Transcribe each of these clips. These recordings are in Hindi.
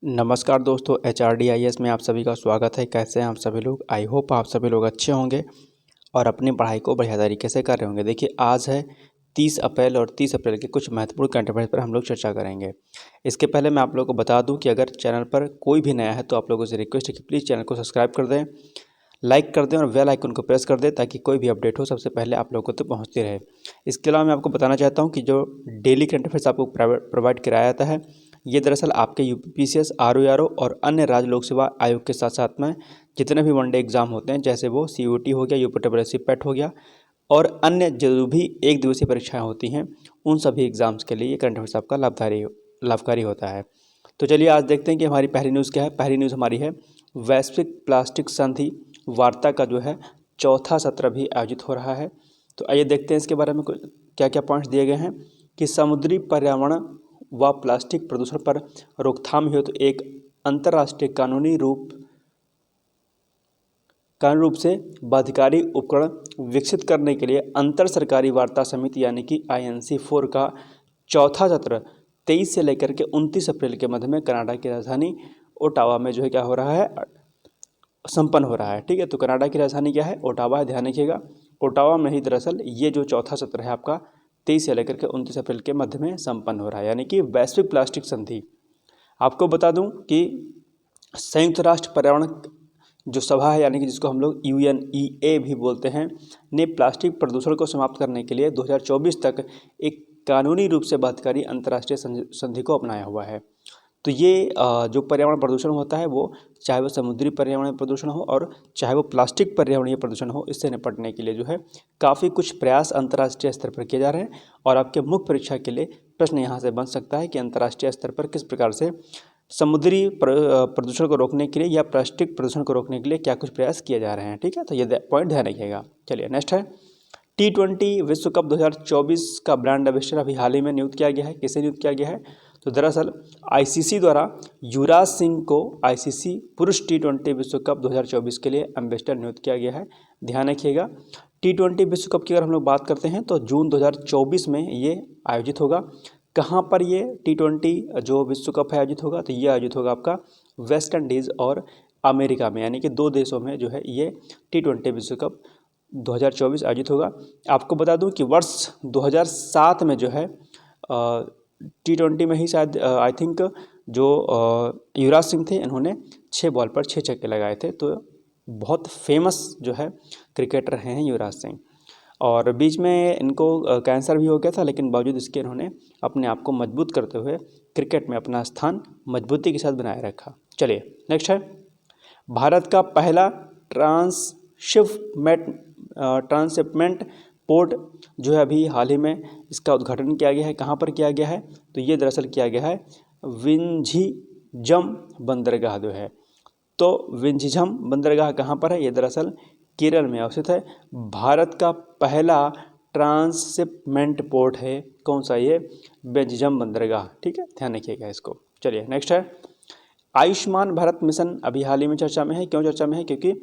नमस्कार दोस्तों, HRDIS में आप सभी का स्वागत है। कैसे हैं आप सभी लोग? आई होप आप सभी लोग अच्छे होंगे और अपनी पढ़ाई को बढ़िया तरीके से कर रहे होंगे। देखिए, आज है 30 अप्रैल और 30 अप्रैल के कुछ महत्वपूर्ण करंट अफेयर्स पर हम लोग चर्चा करेंगे। इसके पहले मैं आप लोगों को बता दूं कि अगर चैनल पर कोई भी नया है तो आप लोगों से रिक्वेस्ट है कि प्लीज़ चैनल को सब्सक्राइब कर दें, लाइक कर दें और बेल आइकन को प्रेस कर दें ताकि कोई भी अपडेट हो सबसे पहले आप लोगों को तो पहुँचती रहे। इसके अलावा मैं आपको बताना चाहता हूँ कि जो डेली करंट अफेयर्स आपको प्रोवाइड कराया जाता है, ये दरअसल आपके UPPCS, RO और अन्य राज्य लोक सेवा आयोग के साथ साथ में जितने भी वनडे एग्जाम होते हैं, जैसे वो CUET हो गया, UPSSC PET हो गया और अन्य जो भी एक दिवसीय परीक्षाएं होती हैं, उन सभी एग्जाम्स के लिए ये करंट अफेयर्स आपका लाभकारी होता है। तो चलिए आज देखते हैं कि हमारी पहली न्यूज़ क्या है। पहली न्यूज़ हमारी है, वैश्विक प्लास्टिक संधि वार्ता का जो है चौथा सत्र भी आयोजित हो रहा है। तो आइए देखते हैं इसके बारे में क्या क्या पॉइंट्स दिए गए हैं कि समुद्री पर्यावरण व प्लास्टिक प्रदूषण पर रोकथाम हेतु एक अंतर्राष्ट्रीय कानूनी रूप से बाध्यकारी उपकरण विकसित करने के लिए अंतर सरकारी वार्ता समिति यानी कि INC4 का चौथा सत्र 23 से लेकर के 29 अप्रैल के मध्य में कनाडा की राजधानी ओटावा में जो है क्या हो रहा है, संपन्न हो रहा है। ठीक है, तो कनाडा की राजधानी क्या है? ओटावा है, ध्यान रखिएगा। ओटावा में ही दरअसल ये जो चौथा सत्र है आपका 23 से लेकर के 29 अप्रैल के मध्य में संपन्न हो रहा है, यानी कि वैश्विक प्लास्टिक संधि। आपको बता दूं कि संयुक्त राष्ट्र पर्यावरण जो सभा है, यानी कि जिसको हम लोग UNEA भी बोलते हैं, ने प्लास्टिक प्रदूषण को समाप्त करने के लिए 2024 तक एक कानूनी रूप से बाध्यकारी अंतर्राष्ट्रीय संधि को अपनाया हुआ है। तो ये जो पर्यावरण प्रदूषण होता है, वो चाहे वो समुद्री पर्यावरण प्रदूषण हो और चाहे वो प्लास्टिक पर्यावरणीय प्रदूषण हो, इससे निपटने के लिए जो है काफ़ी कुछ प्रयास अंतर्राष्ट्रीय स्तर पर किए जा रहे हैं। और आपके मुख्य परीक्षा के लिए प्रश्न यहाँ से बन सकता है कि अंतर्राष्ट्रीय स्तर पर किस प्रकार से समुद्री प्रदूषण को रोकने के लिए या प्लास्टिक प्रदूषण को रोकने के लिए क्या कुछ प्रयास किए जा रहे हैं। ठीक है, तो ये पॉइंट ध्यान रखिएगा। चलिए नेक्स्ट है, T20 विश्व कप 2024 का ब्रांड एम्बेसडर अभी हाल ही में नियुक्त किया गया है। किसे नियुक्त किया गया है? तो दरअसल ICC द्वारा युवराज सिंह को ICC पुरुष T20 विश्व कप 2024 के लिए एम्बेसडर नियुक्त किया गया है। ध्यान रखिएगा, T20 विश्व कप की अगर हम लोग बात करते हैं तो जून 2024 में ये आयोजित होगा। कहाँ पर ये T20 जो विश्व कप है आयोजित होगा? तो ये आयोजित होगा आपका वेस्ट इंडीज़ और अमेरिका में, यानी कि दो देशों में जो है ये T20 विश्व कप 2024 आयोजित होगा। आपको बता दूं कि वर्ष 2007 में जो है T20 में ही शायद आई थिंक जो युवराज सिंह थे, इन्होंने 6 बॉल पर 6 छक्के लगाए थे। तो बहुत फेमस जो है क्रिकेटर हैं युवराज सिंह। और बीच में इनको कैंसर भी हो गया था, लेकिन बावजूद इसके इन्होंने अपने आप को मजबूत करते हुए क्रिकेट में अपना स्थान मजबूती के साथ बनाए रखा। चलिए नेक्स्ट है, भारत का पहला ट्रांसशिपमेंट पोर्ट जो है अभी हाल ही में इसका उद्घाटन किया गया है। कहाँ पर किया गया है? तो ये दरअसल किया गया है विंझीजम बंदरगाह जो है। तो विंझीजम बंदरगाह कहाँ पर है? ये दरअसल केरल में अवस्थित है। भारत का पहला ट्रांसशिपमेंट पोर्ट है कौन सा? ये विंझीजम बंदरगाह। ठीक है, ध्यान रखिएगा इसको। चलिए नेक्स्ट है, आयुष्मान भारत मिशन अभी हाल ही में चर्चा में है। क्यों चर्चा में है? क्योंकि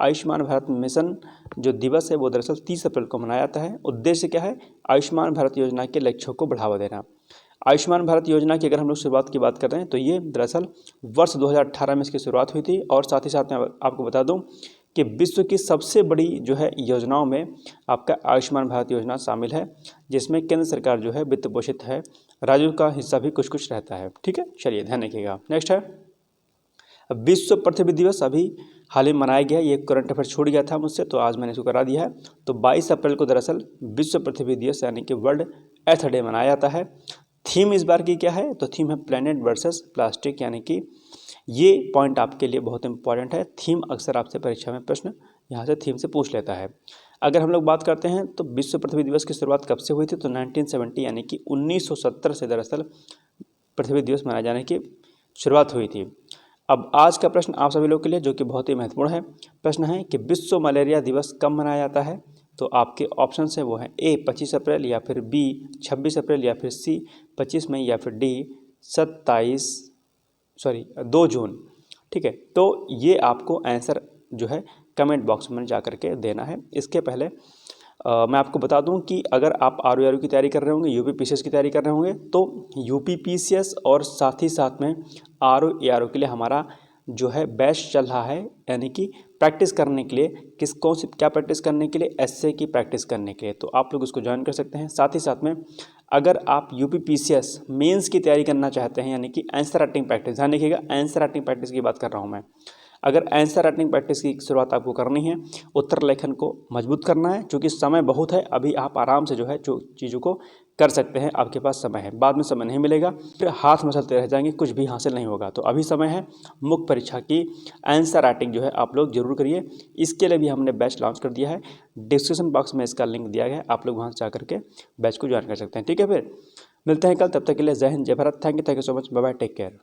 आयुष्मान भारत मिशन जो दिवस है वो दरअसल 30 अप्रैल को मनाया जाता है। उद्देश्य क्या है? आयुष्मान भारत योजना के लक्ष्यों को बढ़ावा देना। आयुष्मान भारत योजना की अगर हम लोग शुरुआत की बात कर रहे हैं तो ये दरअसल वर्ष 2018 में इसकी शुरुआत हुई थी। और साथ ही साथ मैं आपको बता दूं कि विश्व की सबसे बड़ी जो है योजनाओं में आपका आयुष्मान भारत योजना शामिल है, जिसमें केंद्र सरकार जो है वित्त पोषित है, राज्यों का हिस्सा भी कुछ कुछ रहता है। ठीक है, चलिए ध्यान रखिएगा। नेक्स्ट है, विश्व पृथ्वी दिवस अभी हाल ही मनाया गया। ये करंट अफेयर छूट गया था मुझसे, तो आज मैंने इसको करा दिया है। तो 22 अप्रैल को दरअसल विश्व पृथ्वी दिवस यानी कि वर्ल्ड अर्थ डे मनाया जाता है। थीम इस बार की क्या है? तो थीम है प्लेनेट वर्सेस प्लास्टिक, यानी कि ये पॉइंट आपके लिए बहुत इंपॉर्टेंट है। थीम अक्सर आपसे परीक्षा में प्रश्न यहाँ से थीम से पूछ लेता है। अगर हम लोग बात करते हैं तो विश्व पृथ्वी दिवस की शुरुआत कब से हुई थी? तो 1970 यानी कि 1970 से दरअसल पृथ्वी दिवस मनाए जाने की शुरुआत हुई थी। अब आज का प्रश्न आप सभी लोग के लिए जो कि बहुत ही महत्वपूर्ण है, प्रश्न है कि विश्व मलेरिया दिवस कब मनाया जाता है? तो आपके ऑप्शन है वो हैं A 25 अप्रैल या फिर B 26 अप्रैल या फिर C 25 मई या फिर D 2 जून। ठीक है, तो ये आपको आंसर जो है कमेंट बॉक्स में जा करके देना है। इसके पहले मैं आपको बता दूं कि अगर आप आर की तैयारी कर रहे होंगे, यूपी पीसीएस की तैयारी कर रहे होंगे, तो यूपी पीसीएस और साथ ही साथ में आर के लिए हमारा जो है बैच चल रहा है, यानी कि प्रैक्टिस करने के लिए कौन सी क्या प्रैक्टिस करने के लिए, एसए की प्रैक्टिस करने के लिए, तो आप लोग उसको ज्वाइन कर सकते हैं। साथ ही साथ में अगर आप यूपी पीसीएस मेंस की तैयारी करना चाहते हैं, यानी कि आंसर राइटिंग प्रैक्टिस, ध्यान रखिएगा आंसर राइटिंग प्रैक्टिस की बात कर रहा हूँ मैं। अगर आंसर राइटिंग प्रैक्टिस की शुरुआत आपको करनी है, उत्तर लेखन को मजबूत करना है, क्योंकि समय बहुत है, अभी आप आराम से जो है जो चीज़ों को कर सकते हैं, आपके पास समय है, बाद में समय नहीं मिलेगा, फिर हाथ मसलते रह जाएंगे, कुछ भी हासिल नहीं होगा। तो अभी समय है, मुख्य परीक्षा की आंसर राइटिंग जो है आप लोग जरूर करिए। इसके लिए भी हमने बैच लॉन्च कर दिया है, डिस्क्रिप्शन बॉक्स में इसका लिंक दिया गया है, आप लोग वहाँ से जाकर के बैच को ज्वाइन कर सकते हैं। ठीक है, फिर मिलते हैं कल, तब तक के लिए Jai Hind Jai Bharat. Thank you so much, bye bye, take care.